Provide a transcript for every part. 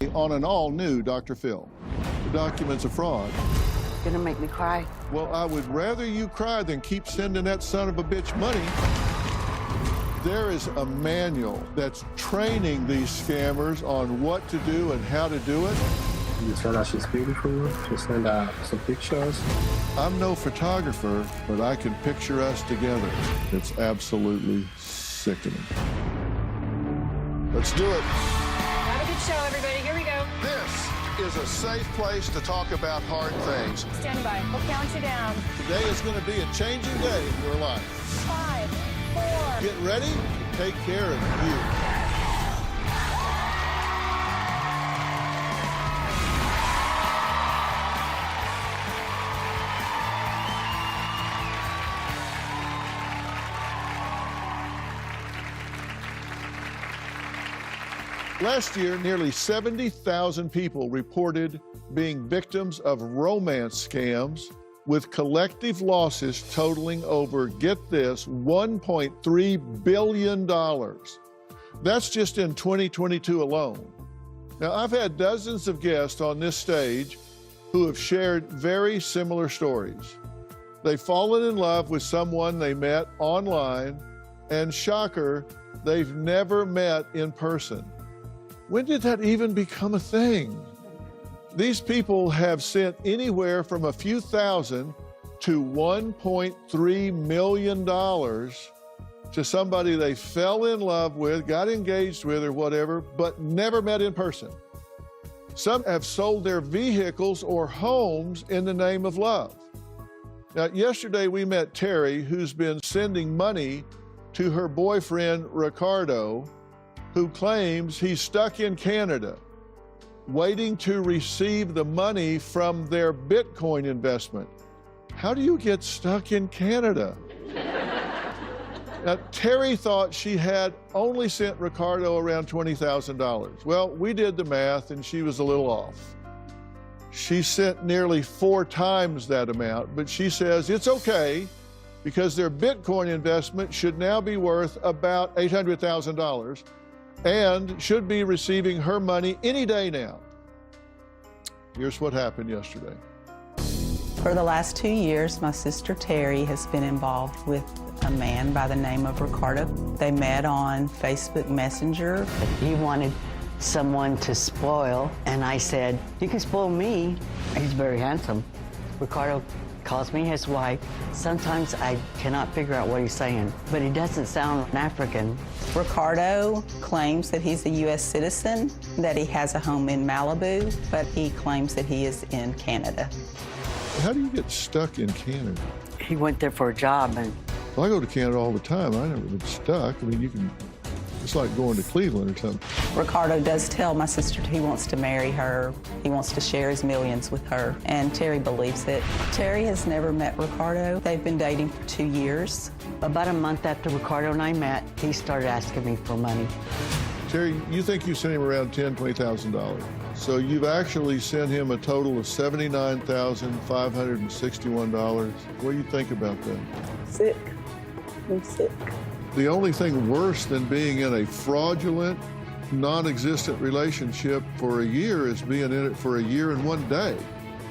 On an all-new Dr. Phil. The document's a fraud. Gonna make me cry. Well, I would rather you cry than keep sending that son of a bitch money. There is a manual that's training these scammers on what to do and how to do it. You tell her she's beautiful, she send out some pictures. I'm no photographer, but I can picture us together. It's absolutely sickening. Let's do it. Have a good show, everybody. Here we go. This is a safe place to talk about hard things. Stand by. We'll count you down. Today is going to be a changing day in your life. 5, 4. Get ready to take care of you. Last year, nearly 70,000 people reported being victims of romance scams with collective losses totaling over, get this, $1.3 billion. That's just in 2022 alone. Now, I've had dozens of guests on this stage who have shared very similar stories. They've fallen in love with someone they met online, and shocker, they've never met in person. When did that even become a thing? These people have sent anywhere from a few thousand to $1.3 million to somebody they fell in love with, got engaged with or whatever, but never met in person. Some have sold their vehicles or homes in the name of love. Now, yesterday we met Terry, who's been sending money to her boyfriend, Ricardo, who claims he's stuck in Canada, waiting to receive the money from their Bitcoin investment. How do you get stuck in Canada? Now, Terry thought she had only sent Ricardo around $20,000. Well, we did the math and she was a little off. She sent nearly 4 times that amount, but she says it's okay because their Bitcoin investment should now be worth about $800,000 and should be receiving her money any day now. Here's what happened yesterday. For the last 2 years, my sister Terry has been involved with a man by the name of Ricardo. They met on Facebook Messenger. He wanted someone to spoil, and I said, you can spoil me. He's very handsome. Ricardo calls me his wife. Sometimes I cannot figure out what he's saying, but he doesn't sound African. Ricardo claims that he's a U.S. citizen, that he has a home in Malibu, but he claims that he is in Canada. How do you get stuck in Canada? He went there for a job, and Well, I go to Canada all the time. I never been stuck. I mean, you can, it's like going to Cleveland or something. Ricardo does tell my sister he wants to marry her. He wants to share his millions with her, and Terry believes it. Terry has never met Ricardo. They've been dating for 2 years. about a month after Ricardo and I met, he started asking me for money. Terry, you think you sent him around $10,000, $20,000. So you've actually sent him a total of $79,561. What do you think about that? Sick. I'm sick. The only thing worse than being in a fraudulent, non-existent relationship for a year is being in it for a year and 1 day.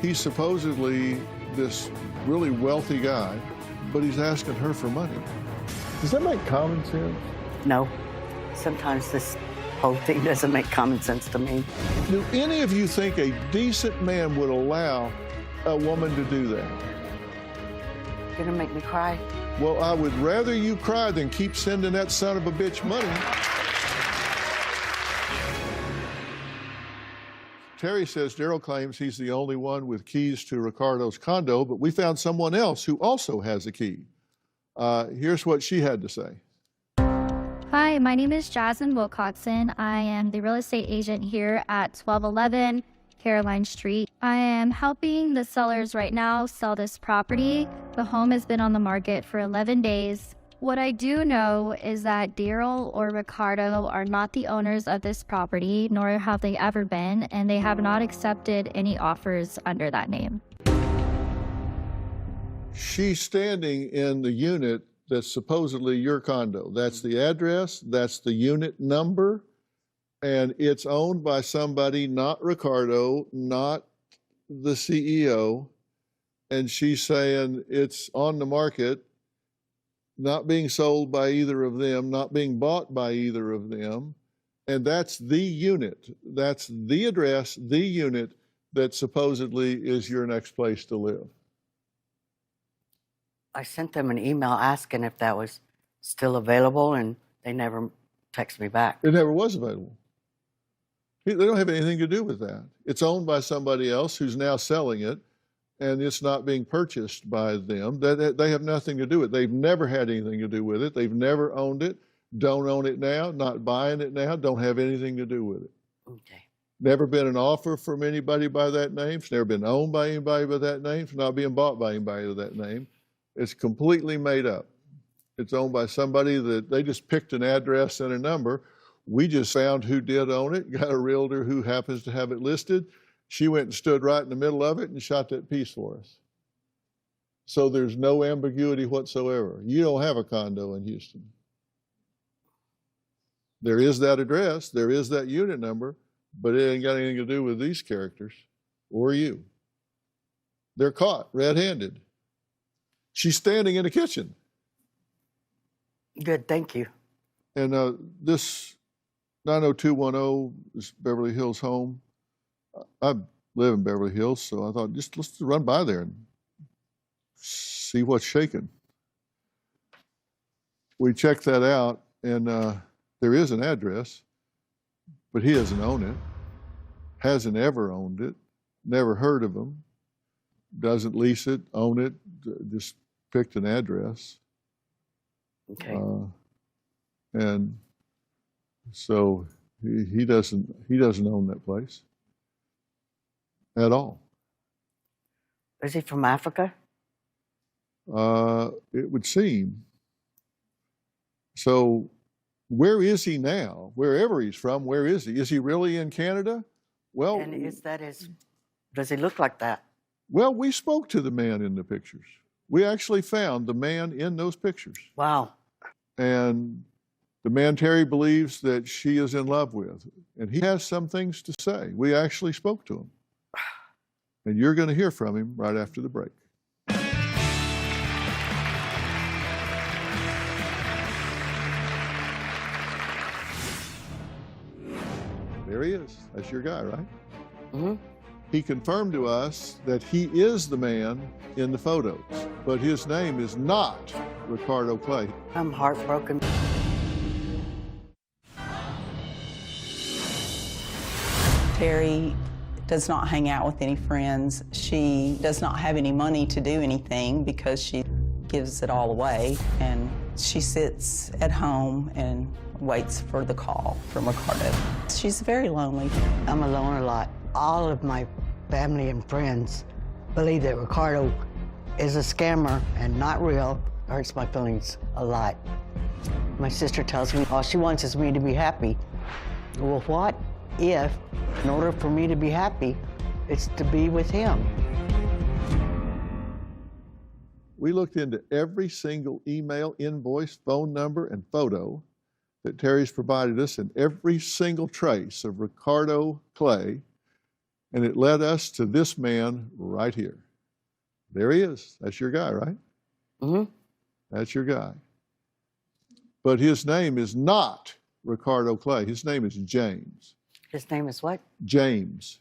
He's supposedly this really wealthy guy, but he's asking her for money. Does that make common sense? No. Sometimes this whole thing doesn't make common sense to me. Do any of you think a decent man would allow a woman to do that? You're gonna make me cry. Well, I would rather you cry than keep sending that son of a bitch money. Terry says Daryl claims he's the only one with keys to Ricardo's condo, but we found someone else who also has a key. Here's what she had to say. Hi, my name is Jasmine Wilcoxon. I am the real estate agent here at 1211 Caroline Street. I am helping the sellers right now sell this property. The home has been on the market for 11 days. What I do know is that Daryl or Ricardo are not the owners of this property, nor have they ever been, and they have not accepted any offers under that name. She's standing in the unit that's supposedly your condo. That's the address, that's the unit number. and it's owned by somebody, not Ricardo, not the CEO, and she's saying it's on the market, not being sold by either of them, not being bought by either of them, and that's the unit, that's the address, the unit that supposedly is your next place to live. I sent them an email asking if that was still available, and they never texted me back. It never was available. They don't have anything to do with that. It's owned by somebody else who's now selling it, and it's not being purchased by them. They have nothing to do with it. They've never had anything to do with it. They've never owned it, don't own it now, not buying it now, don't have anything to do with it. Okay. Never been an offer from anybody by that name. It's never been owned by anybody by that name. It's not being bought by anybody with that name. It's completely made up. It's owned by somebody that they just picked an address and a number. We just found who did own it, got a realtor who happens to have it listed. She went and stood right in the middle of it and shot that piece for us. So there's no ambiguity whatsoever. You don't have a condo in Houston. There is that address, there is that unit number, but it ain't got anything to do with these characters or you. They're caught red-handed. She's standing in the kitchen. Good, thank you. And this 90210 is Beverly Hills home. I live in Beverly Hills, so I thought let's run by there and see what's shaking. We checked that out, and there is an address, but he doesn't own it, hasn't ever owned it, never heard of him, doesn't lease it, own it, just picked an address. Okay. And so he doesn't own that place at all. Is he from Africa? It would seem. So where is he now? Wherever he's from, where is he? Is he really in Canada? Well, And does he look like that? well, we spoke to the man in the pictures. We actually found the man in those pictures. Wow. And the man Terry believes that she is in love with. And he has some things to say. We actually spoke to him. And you're going to hear from him right after the break. There he is. That's your guy, right? Mm-hmm. He confirmed to us that he is the man in the photos, but his name is not Ricardo Clay. I'm heartbroken. Terry does not hang out with any friends. She does not have any money to do anything because she gives it all away. And she sits at home and waits for the call from Ricardo. She's very lonely. I'm alone a lot. All of my family and friends believe that Ricardo is a scammer and not real. Hurts my feelings a lot. My sister tells me all she wants is me to be happy. Well, what if, in order for me to be happy, it's to be with him? We looked into every single email, invoice, phone number, and photo that Terry's provided us, and every single trace of Ricardo Clay, and it led us to this man right here. There he is. That's your guy, right? Mm-hmm. That's your guy. But his name is not Ricardo Clay. His name is James. His name is what? James.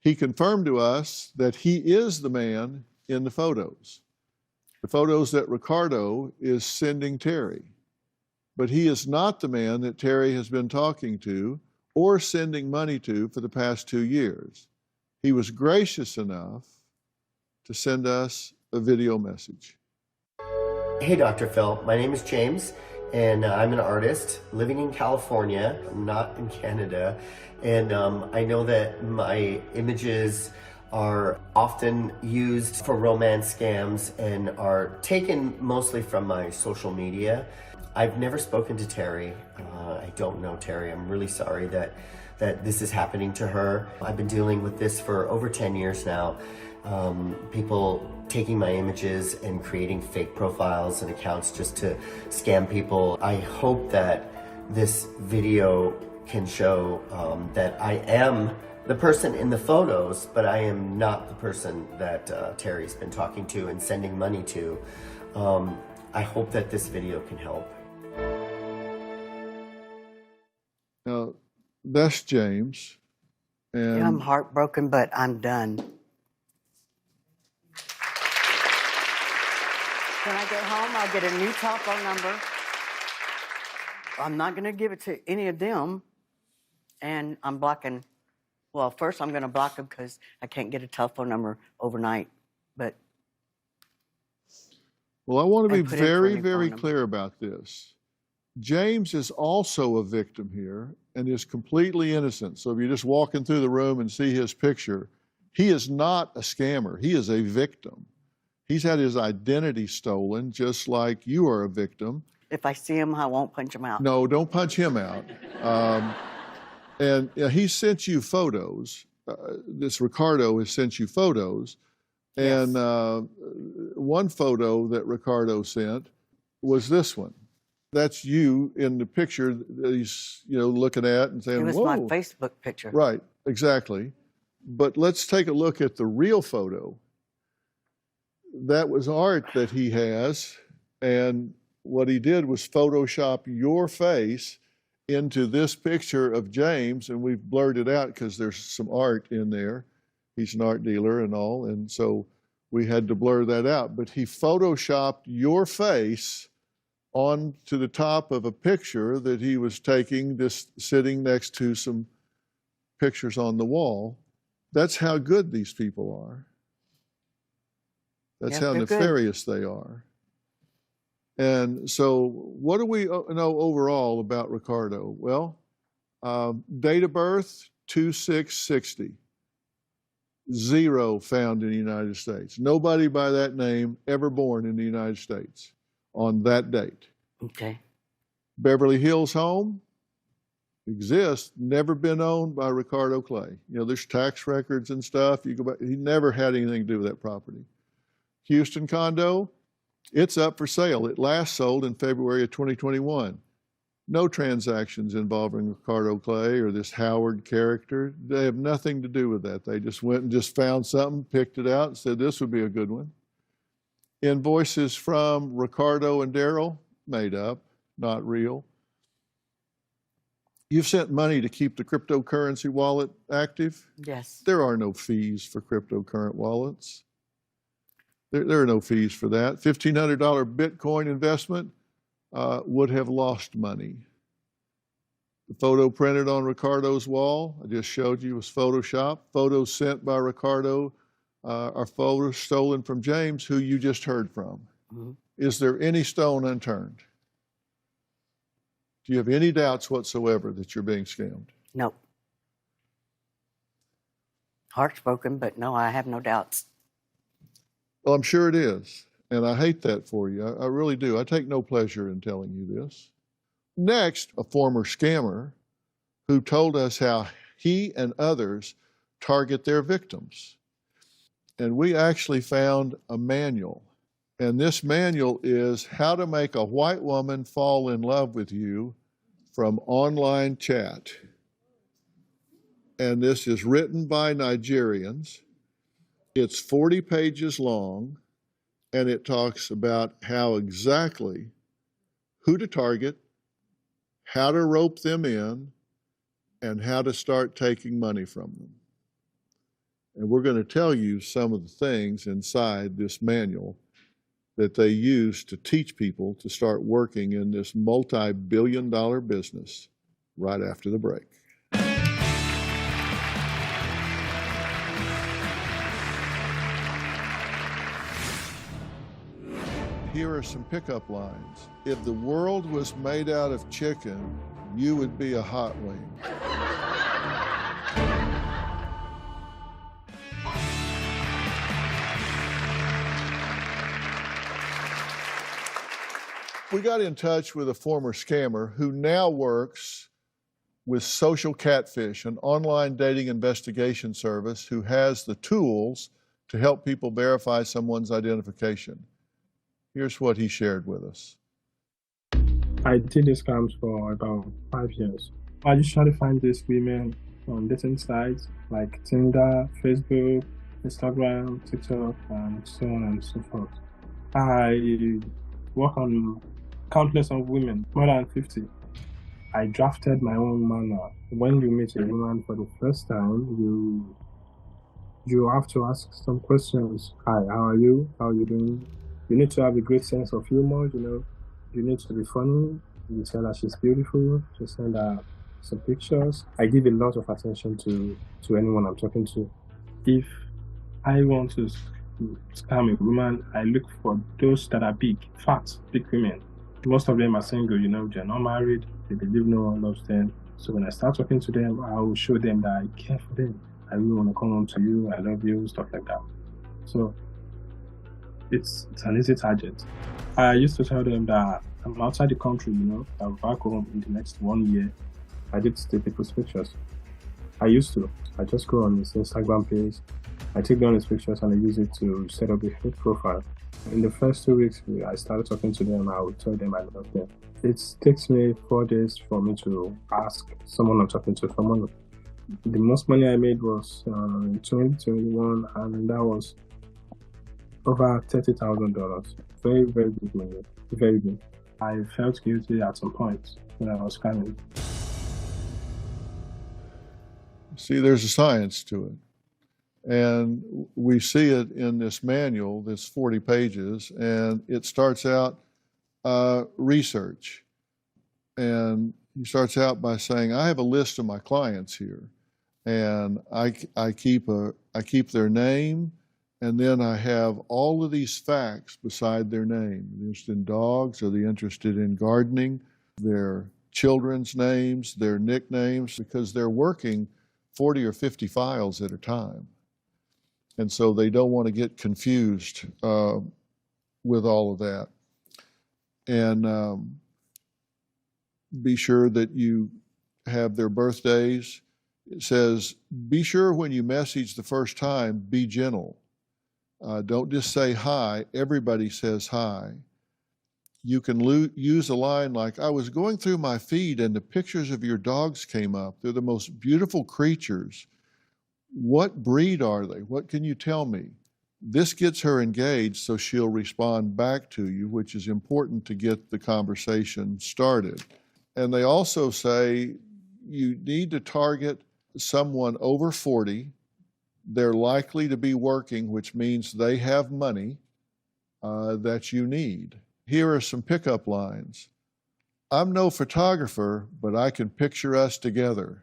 He confirmed to us that he is the man in the photos that Ricardo is sending Terry. But he is not the man that Terry has been talking to or sending money to for the past 2 years. He was gracious enough to send us a video message. Hey, Dr. Phil. My name is James, and I'm an artist living in California, not in Canada. And I know that my images are often used for romance scams and are taken mostly from my social media. I've never spoken to Terry. I don't know Terry. I'm really sorry that this is happening to her. I've been dealing with this for over 10 years now. People taking my images and creating fake profiles and accounts just to scam people. I hope that this video can show that I am the person in the photos, but I am not the person that Terry's been talking to and sending money to. I hope that this video can help. Now, that's James. And I'm heartbroken, but I'm done. When I get home, I'll get a new telephone number. I'm not going to give it to any of them. And I'm blocking. Well, first I'm going to block them because I can't get a telephone number overnight. But well, I want to be put in for a very, new very phone clear about this. James is also a victim here and is completely innocent. So if you're just walking through the room and see his picture, he is not a scammer. He is a victim. He's had his identity stolen, just like you are a victim. if I see him, I won't punch him out. No, don't punch him out. And he sent you photos. This Ricardo has sent you photos. Yes. And one photo that Ricardo sent was this one. That's you in the picture that he's, looking at and saying, It was whoa. my Facebook picture. Right, exactly. But let's take a look at the real photo. That was art that he has, and what he did was Photoshop your face into this picture of James, and we've blurred it out because there's some art in there. He's an art dealer and all, and so we had to blur that out. But he Photoshopped your face onto the top of a picture that he was taking, this sitting next to some pictures on the wall. That's how good these people are. That's Yes, how they're good. nefarious they are. And so what do we know overall about Ricardo? Well, date of birth, 2660. 0 found in the United States. Nobody by that name ever born in the United States on that date. Okay. Beverly Hills home exists, never been owned by Ricardo Clay. There's tax records and stuff. You go back, he never had anything to do with that property. Houston condo, it's up for sale. It last sold in February of 2021. No transactions involving Ricardo Clay or this Howard character. They have nothing to do with that. They just went and just found something, picked it out, and said this would be a good one. Invoices from Ricardo and Daryl, made up, not real. You've sent money to keep the cryptocurrency wallet active. Yes. There are no fees for cryptocurrency wallets. There are no fees for that. $1,500 Bitcoin investment would have lost money. The photo printed on Ricardo's wall, I just showed you, was Photoshopped. Photos sent by Ricardo are photos stolen from James, who you just heard from. Mm-hmm. Is there any stone unturned? Do you have any doubts whatsoever that you're being scammed? No. Heart's broken, but no, I have no doubts. Well, I'm sure it is. And I hate that for you. I really do. I take no pleasure in telling you this. Next, a former scammer who told us how he and others target their victims. And we actually found a manual. And this manual is how to make a white woman fall in love with you from online chat. And this is written by Nigerians. It's 40 pages long, and it talks about how exactly, who to target, how to rope them in, and how to start taking money from them. And we're going to tell you some of the things inside this manual that they use to teach people to start working in this multi-billion-dollar business right after the break. Here are some pickup lines. If the world was made out of chicken, you would be a hot wing. We got in touch with a former scammer who now works with Social Catfish, an online dating investigation service who has the tools to help people verify someone's identification. Here's what he shared with us. I did these scams for about 5 years. I usually find these women on dating sites like Tinder, Facebook, Instagram, TikTok, and so on and so forth. I work on countless of women, more than 50. I drafted my own manual. When you meet a woman for the first time, you have to ask some questions. Hi, how are you? How are you doing? You need to have a great sense of humor, you know. You need to be funny. You tell her she's beautiful. You send her some pictures. I give a lot of attention to anyone I'm talking to. If I want to scam a woman, I look for those that are big, fat, big women. Most of them are single, you know, they're not married, they believe no one loves them. So when I start talking to them, I will show them that I care for them. I really want to come home to you, I love you, stuff like that. So it's an easy target. I used to tell them that I'm outside the country, you know, I'm back home in the next 1 year. I did take people's pictures. I used to. I just go on his Instagram page, I take down his pictures and I use it to set up a fake profile. In the first 2 weeks, I started talking to them. I would tell them I love them. It takes me 4 days for me to ask someone I'm talking to for money. The most money I made was in 2021, and that was over $30,000. Very, very big money. Very big. I felt guilty at some point when I was scamming. See, there's a science to it. And we see it in this manual, this 40 pages, and it starts out research. And he starts out by saying, I have a list of my clients here, and I keep their name, and then I have all of these facts beside their name. They're interested in dogs, are they interested in gardening, their children's names, their nicknames, because they're working 40 or 50 files at a time. And so they don't want to get confused with all of that. And be sure that you have their birthdays. It says, be sure when you message the first time, be gentle. Don't just say hi. Everybody says hi. You can use a line like, I was going through my feed and the pictures of your dogs came up. They're the most beautiful creatures. What breed are they? What can you tell me? This gets her engaged, so she'll respond back to you, which is important to get the conversation started. And they also say you need to target someone over 40. They're likely to be working, which means they have money that you need. Here are some pickup lines. I'm no photographer, but I can picture us together.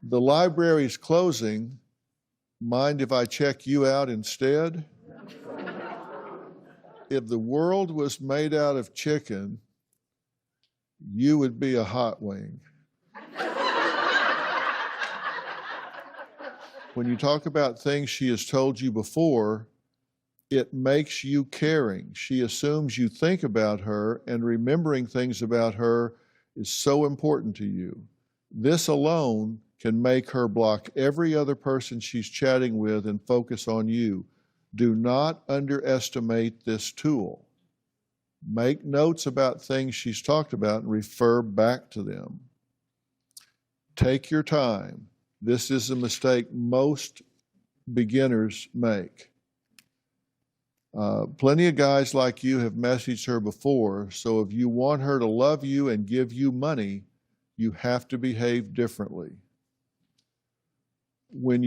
The library's closing. Mind if I check you out instead? If the world was made out of chicken, you would be a hot wing. When you talk about things she has told you before, it makes you caring. She assumes you think about her, and remembering things about her is so important to you. This alone can make her block every other person she's chatting with and focus on you. Do not underestimate this tool. Make notes about things she's talked about and refer back to them. Take your time. This is a mistake most beginners make. Plenty of guys like you have messaged her before, so if you want her to love you and give you money, you have to behave differently. When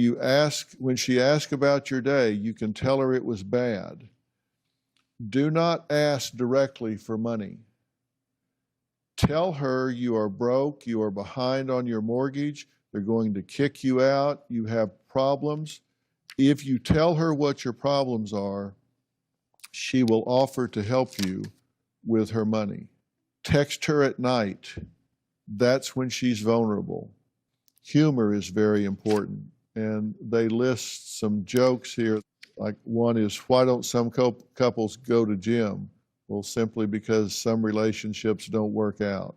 she asks about your day, you can tell her it was bad. Do not ask directly for money. Tell her you are broke, you are behind on your mortgage, they're going to kick you out, you have problems. If you tell her what your problems are, she will offer to help you with her money. Text her at night. That's when she's vulnerable. Humor is very important. And they list some jokes here. Like one is, why don't some couples go to gym? Well, simply because some relationships don't work out.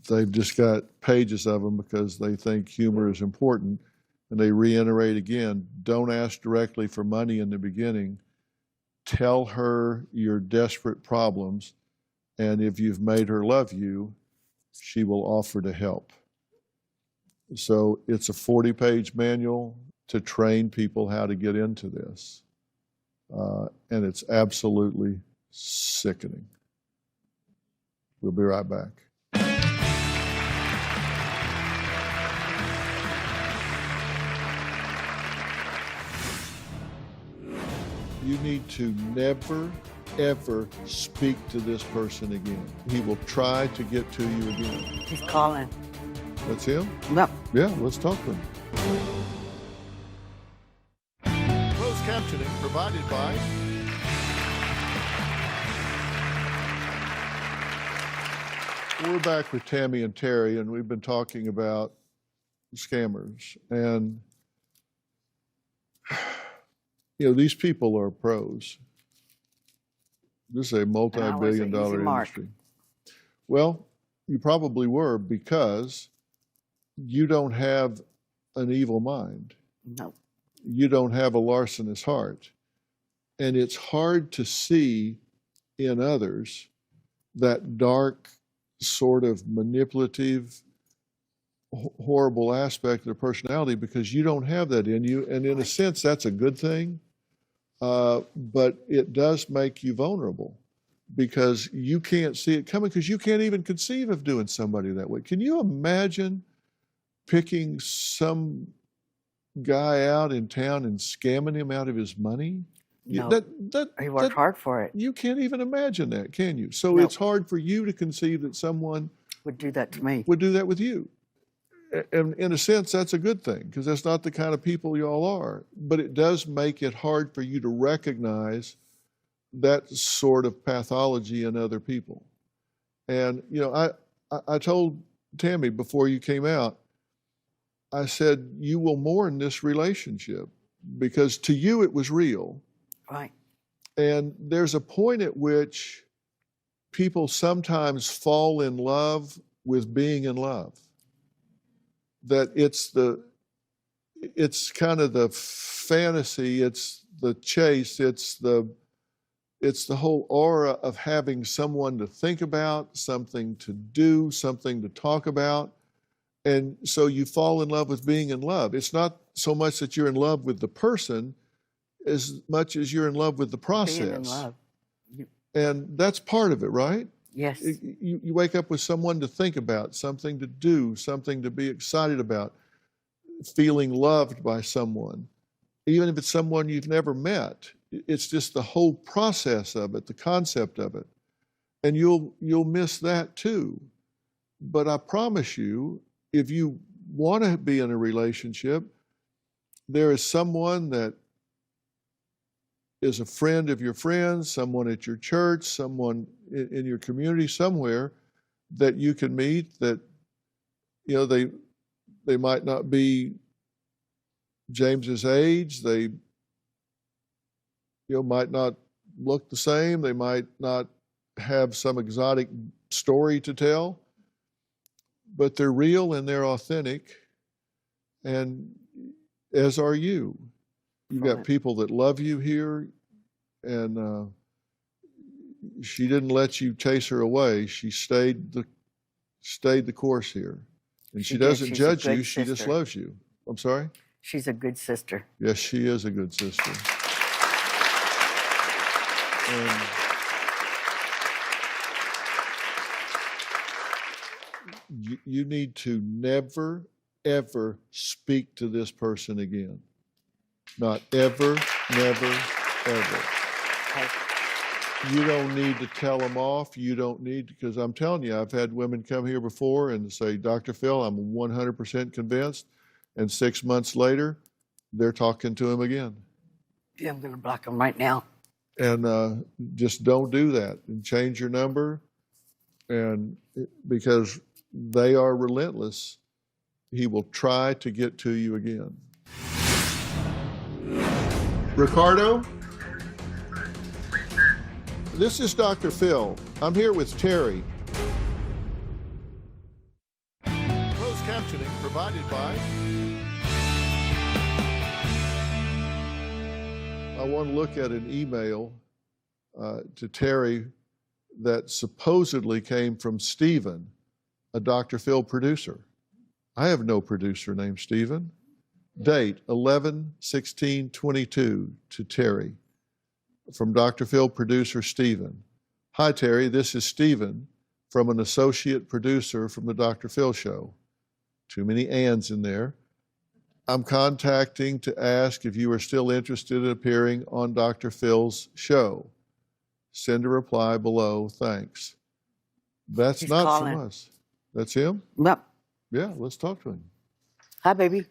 They've just got pages of them because they think humor is important. And they reiterate again, don't ask directly for money in the beginning. Tell her your desperate problems. And if you've made her love you, she will offer to help. So it's a 40-page manual to train people how to get into this. And it's absolutely sickening. We'll be right back. You need to never, ever speak to this person again. He will try to get to you again. He's calling. That's him? Yep. Yeah, let's talk to him. Closed captioning provided by We're back with Tammy and Terry, and we've been talking about scammers. And these people are pros. This is a multi-billion-dollar industry. Well, you probably were, because you don't have an evil mind. No. You don't have a larcenous heart. And it's hard to see in others that dark, sort of manipulative, horrible aspect of their personality, because you don't have that in you. And in a sense, that's a good thing. But it does make you vulnerable, because you can't see it coming, because you can't even conceive of doing somebody that way. Can you imagine picking some guy out in town and scamming him out of his money? No. He worked hard for it. You can't even imagine that, can you? So No. it's hard for you to conceive that someone Would do that to me. would do that with you. And in a sense, that's a good thing, because that's not the kind of people y'all are. But it does make it hard for you to recognize that sort of pathology in other people. And, I told Tammy before you came out, I said, you will mourn this relationship, because to you it was real. Right. And there's a point at which people sometimes fall in love with being in love. That it's kind of the fantasy, it's the chase, it's the whole aura of having someone to think about, something to do, something to talk about. And so you fall in love with being in love. It's not so much that you're in love with the person as much as you're in love with the process. Being in love. And that's part of it, right? Yes. You wake up with someone to think about, something to do, something to be excited about, feeling loved by someone. Even if it's someone you've never met, it's just the whole process of it, the concept of it. And you'll miss that too. But I promise you, if you want to be in a relationship, there is someone that is a friend of your friends, someone at your church, someone in your community somewhere that you can meet, that they might not be James's age, they might not look the same, they might not have some exotic story to tell, but they're real and they're authentic, and as are you. You've got people that love you here, and she didn't let you chase her away. She stayed the course here, and she doesn't judge you. She just loves you. I'm sorry? She's a good sister. Yes, she is a good sister. And you need to never, ever speak to this person again. Not ever, never, ever. You don't need to tell them off. You don't need to, because I'm telling you, I've had women come here before and say, Dr. Phil, I'm 100% convinced. And 6 months later, they're talking to him again. Yeah, I'm going to block him right now. And just don't do that, and change your number. And because they are relentless, he will try to get to you again. Ricardo? This is Dr. Phil. I'm here with Terry. Closed captioning provided by... I want to look at an email to Terry that supposedly came from Stephen, a Dr. Phil producer. I have no producer named Stephen. Date 11/16/22 to Terry. From Dr. Phil producer Stephen. Hi Terry, this is Stephen from an associate producer from the Dr. Phil show. Too many ands in there. I'm contacting to ask if you are still interested in appearing on Dr. Phil's show. Send a reply below, thanks. That's He's not calling. from us. That's him? Yep. Yeah, let's talk to him. Hi, baby.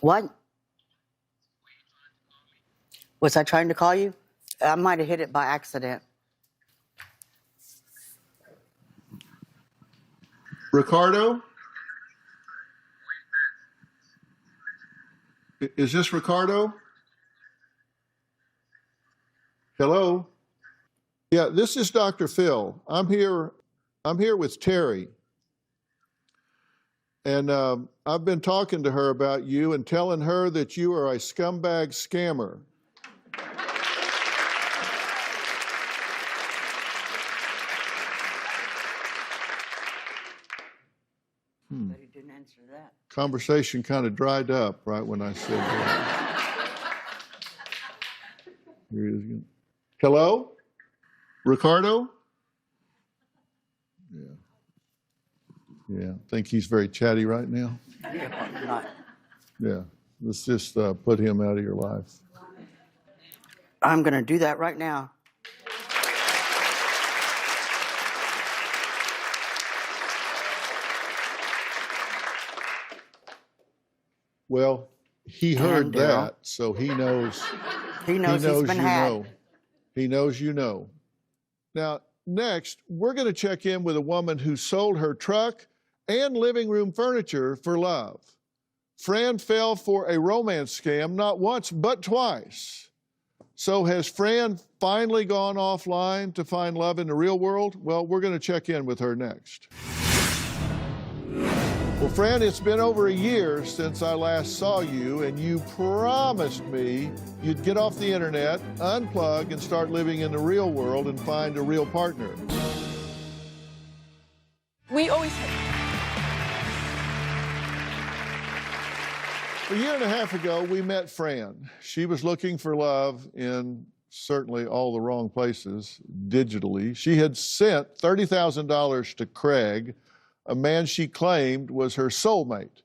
What? Was I trying to call you? I might have hit it by accident. Ricardo? Is this Ricardo? Hello? Yeah, this is Dr. Phil. I'm here with Terry. And I've been talking to her about you and telling her that you are a scumbag scammer. But he didn't answer that. Conversation kind of dried up right when I said that. Here he is again. Hello? Ricardo? Yeah, I think he's very chatty right now. Not. Yeah, let's just put him out of your life. I'm going to do that right now. Well, he heard And Daryl. that, so he knows. He knows he's been you had. know. He knows you know. Now, next, we're going to check in with a woman who sold her truck and living room furniture for love. Fran fell for a romance scam not once, but twice. So has Fran finally gone offline to find love in the real world? Well, we're going to check in with her next. Well, Fran, it's been over a year since I last saw you, and you promised me you'd get off the internet, unplug, and start living in the real world and find a real partner. We always A year and a half ago, we met Fran. She was looking for love in certainly all the wrong places, digitally. She had sent $30,000 to Craig, a man she claimed was her soulmate,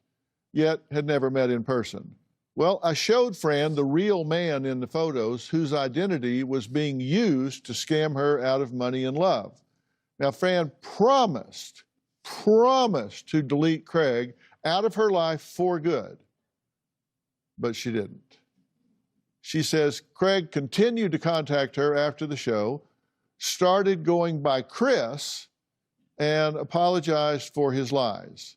yet had never met in person. Well, I showed Fran the real man in the photos whose identity was being used to scam her out of money and love. Now, Fran promised to delete Craig out of her life for good, but she didn't. She says Craig continued to contact her after the show, started going by Chris, and apologized for his lies.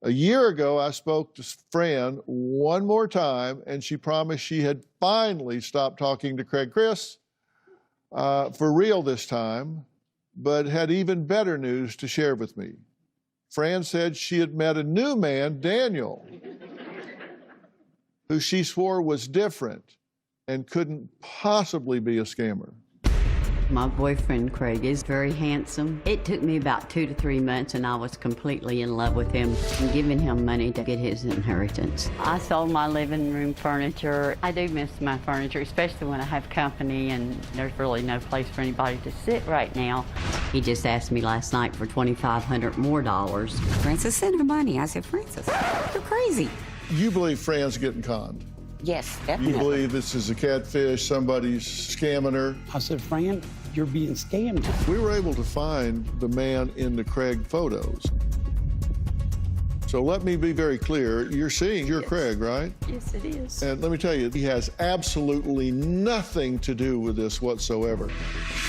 A year ago, I spoke to Fran one more time, and she promised she had finally stopped talking to Craig Chris for real this time, but had even better news to share with me. Fran said she had met a new man, Daniel, who she swore was different and couldn't possibly be a scammer. My boyfriend, Craig, is very handsome. It took me about 2 to 3 months, and I was completely in love with him and giving him money to get his inheritance. I sold my living room furniture. I do miss my furniture, especially when I have company and there's really no place for anybody to sit right now. He just asked me last night for $2,500 more. Francis, send her money. I said, Francis, you're crazy. You believe Fran's getting conned? Yes, You definitely. believe this is a catfish, somebody's scamming her? I said, Fran, you're being scammed. We were able to find the man in the Craig photos. So let me be very clear. You're seeing your Craig, right? Yes, it is. And let me tell you, he has absolutely nothing to do with this whatsoever.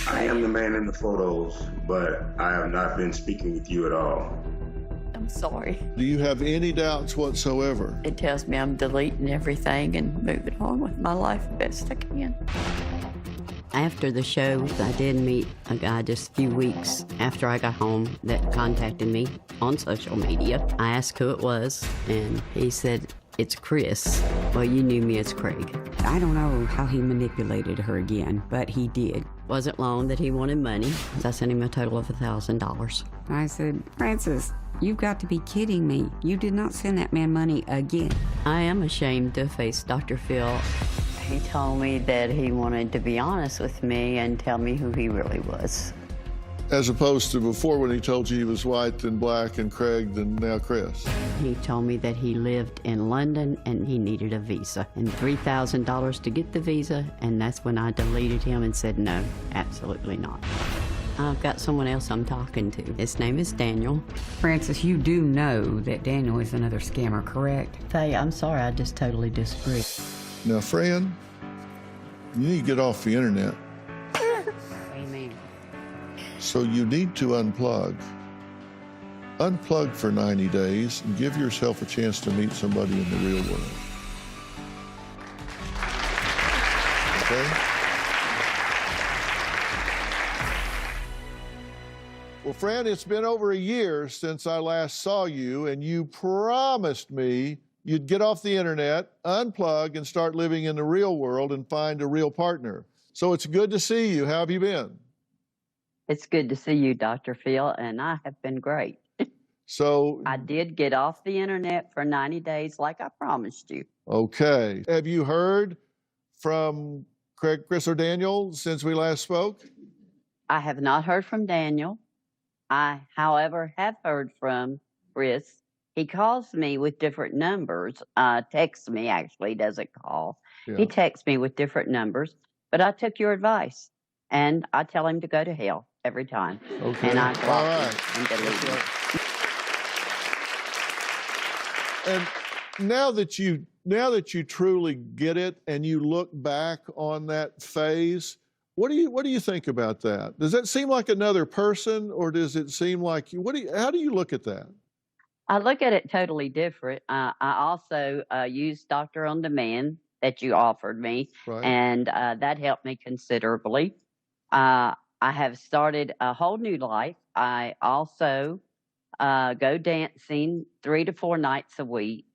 I am the man in the photos, but I have not been speaking with you at all. I'm sorry. Do you have any doubts whatsoever? It tells me I'm deleting everything and moving on with my life best I can. After the show, I did meet a guy just a few weeks after I got home that contacted me on social media. I asked who it was, and he said It's Chris. Well, you knew me as Craig. I don't know how he manipulated her again, but he did. Wasn't long that he wanted money. I sent him a total of $1,000. I said, Francis, you've got to be kidding me. You did not send that man money again. I am ashamed to face Dr. Phil. He told me that he wanted to be honest with me and tell me who he really was. As opposed to before when he told you he was white, then black, and Craig, then now Chris. He told me that he lived in London and he needed a visa and $3,000 to get the visa, and that's when I deleted him and said no, absolutely not. I've got someone else I'm talking to. His name is Daniel. Francis, you do know that Daniel is another scammer, correct? Faye, I'm sorry, I just totally disagree. Now, friend, you need to get off the internet. Amen. So you need to unplug. Unplug for 90 days and give yourself a chance to meet somebody in the real world. Okay? Well, friend, it's been over a year since I last saw you, and you promised me you'd get off the internet, unplug, and start living in the real world and find a real partner. So it's good to see you. How have you been? It's good to see you, Dr. Phil, and I have been great. So I did get off the internet for 90 days like I promised you. okay. Have you heard from Craig, Chris, or Daniel since we last spoke? I have not heard from Daniel. I, however, have heard from Chris. He calls me with different numbers, texts me, actually, doesn't call. Yeah. He texts me with different numbers, but I took your advice, and I tell him to go to hell every time. Okay. And I All block right. him and delete him. And now that you truly get it and you look back on that phase, what do you think about that? Does that seem like another person, or does it seem like you? How do you look at that? I look at it totally different. I also used Doctor on Demand that you offered me, Right. and that helped me considerably. I have started a whole new life. I also go dancing 3 to 4 nights a week.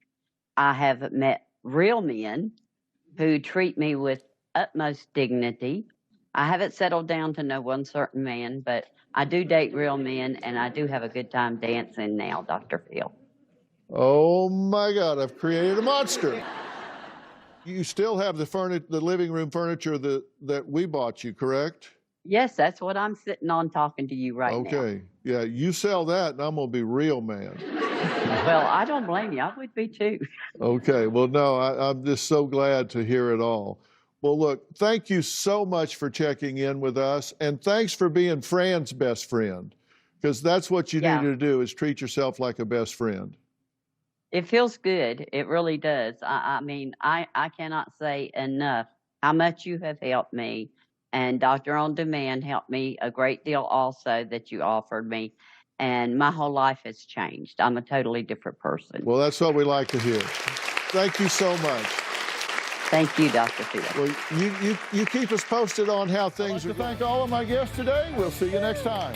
I have met real men who treat me with utmost dignity. I haven't settled down to no one certain man, but I do date real men, and I do have a good time dancing now, Dr. Phil. Oh my God, I've created a monster. You still have the living room furniture that we bought you, correct? Yes, that's what I'm sitting on talking to you right now. Okay. Yeah, you sell that and I'm going to be real man. Well, I don't blame you. I would be too. Okay. Well, no, I'm just so glad to hear it all. Well, look, thank you so much for checking in with us, and thanks for being Fran's best friend, because that's what you need to do, is treat yourself like a best friend. It feels good. It really does. I mean, I cannot say enough how much you have helped me, and Doctor on Demand helped me a great deal also that you offered me, and my whole life has changed. I'm a totally different person. Well, that's what we like to hear. Thank you so much. Thank you, Dr. Phil. Well, you keep us posted on how things are. I'd like to thank all of my guests today. We'll see you next time.